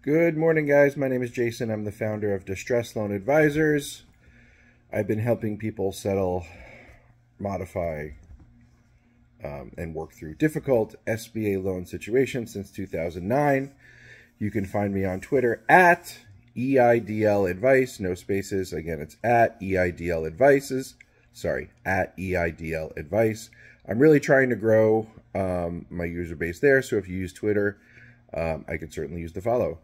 Good morning, guys. My name is Jason. I'm the founder of Distress Loan Advisors. I've been helping people settle, modify, and work through difficult SBA loan situations since 2009. You can find me on Twitter at EIDL Advice, no spaces. Again, it's at EIDL Advices. Sorry, at EIDL Advice. I'm really trying to grow my user base there, so if you use Twitter, I could certainly use the follow.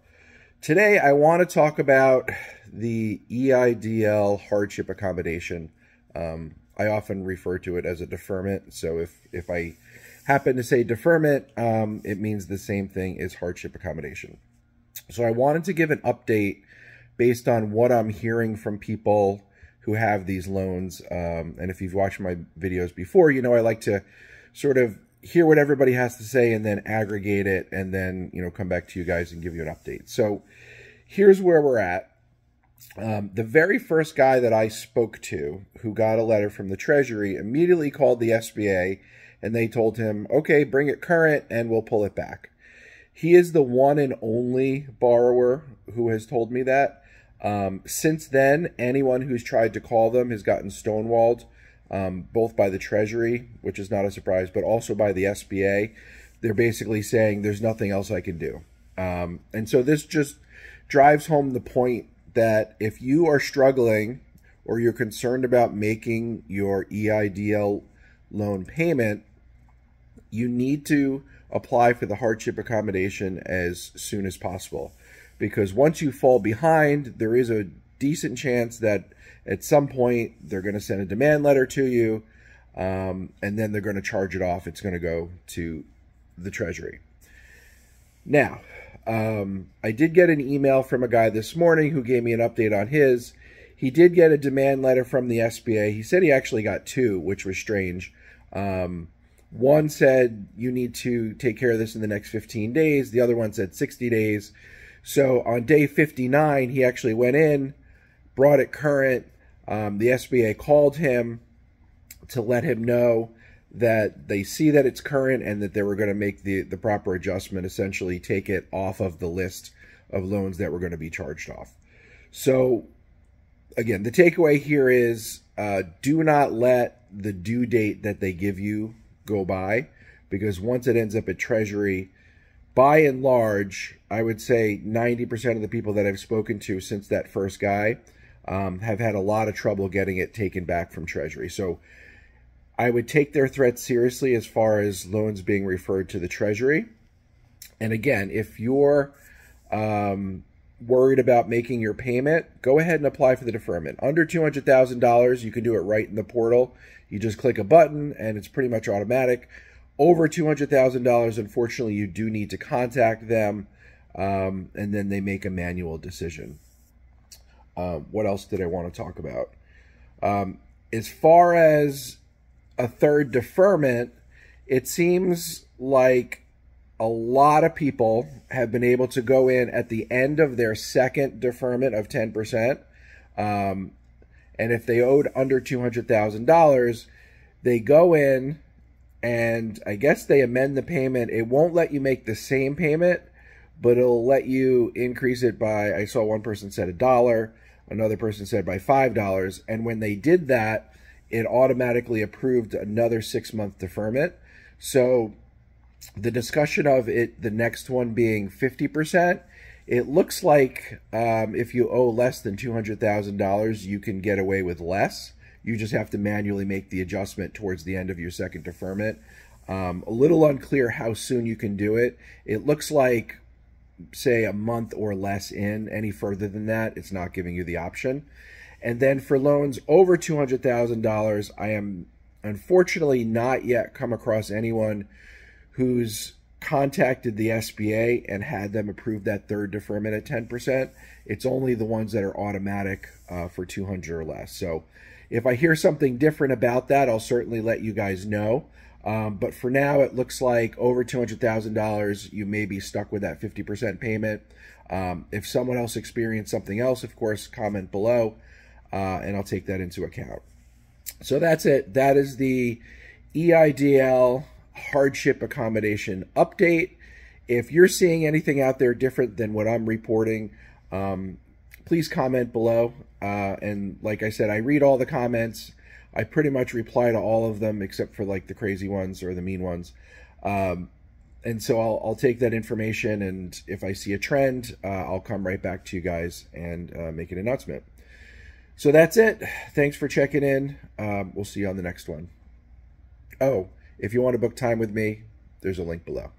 Today, I want to talk about the EIDL Hardship Accommodation. I often refer to it as a deferment, so if I happen to say deferment, it means the same thing as hardship accommodation. So I wanted to give an update based on what I'm hearing from people who have these loans. And if you've watched my videos before, you know I like to sort of hear what everybody has to say and then aggregate it and then, come back to you guys and give you an update. So here's where we're at. The very first guy that I spoke to who got a letter from the Treasury immediately called the SBA and they told him, okay, bring it current and we'll pull it back. He is the one and only borrower who has told me that. Since then, anyone who's tried to call them has gotten stonewalled. Both by the Treasury, which is not a surprise, but also by the SBA. They're basically saying there's nothing else I can do. And so this just drives home the point that if you are struggling or you're concerned about making your EIDL loan payment, you need to apply for the hardship accommodation as soon as possible. Because once you fall behind, there is a decent chance that at some point they're going to send a demand letter to you, and then they're going to charge it off. It's going to go to the Treasury. Now, I did get an email from a guy this morning who gave me an update on his. He did get a demand letter from the SBA. He said he actually got two, which was strange. One said you need to take care of this in the next 15 days. The other one said 60 days. So on day 59, he actually went in, brought it current. The SBA called him to let him know that they see that it's current and that they were going to make the proper adjustment, essentially take it off of the list of loans that were going to be charged off. So again, the takeaway here is do not let the due date that they give you go by, because once it ends up at Treasury, by and large, I would say 90% of the people that I've spoken to since that first guy have had a lot of trouble getting it taken back from Treasury. So I would take their threats seriously as far as loans being referred to the Treasury. And again, if you're worried about making your payment, go ahead and apply for the deferment. Under $200,000, you can do it right in the portal. You just click a button and it's pretty much automatic. Over $200,000, unfortunately, you do need to contact them, and then they make a manual decision. What else did I want to talk about? As far as a third deferment, it seems like a lot of people have been able to go in at the end of their second deferment of 10%. And if they owed under $200,000, they go in and I guess they amend the payment. It won't let you make the same payment, but it'll let you increase it by, I saw one person said $1, another person said by $5. And when they did that, it automatically approved another 6-month deferment. So the discussion of it, the next one being 50%, it looks like if you owe less than $200,000, you can get away with less. You just have to manually make the adjustment towards the end of your second deferment. A little unclear how soon you can do it. It looks like, say, a month or less in. Any further than that, it's not giving you the option. And then for loans over $200,000, I am unfortunately not yet come across anyone who's contacted the SBA and had them approve that third deferment at 10%. It's only the ones that are automatic for 200 or less. So if I hear something different about that, I'll certainly let you guys know. But for now, it looks like over $200,000, you may be stuck with that 50% payment. If someone else experienced something else, of course, comment below, and I'll take that into account. So that's it. That is the EIDL Hardship Accommodation update. If you're seeing anything out there different than what I'm reporting, please comment below. And like I said, I read all the comments. I pretty much reply to all of them except for like the crazy ones or the mean ones. And so I'll take that information, and if I see a trend, I'll come right back to you guys and make an announcement. So that's it. Thanks for checking in. We'll see you on the next one. Oh, if you want to book time with me, there's a link below.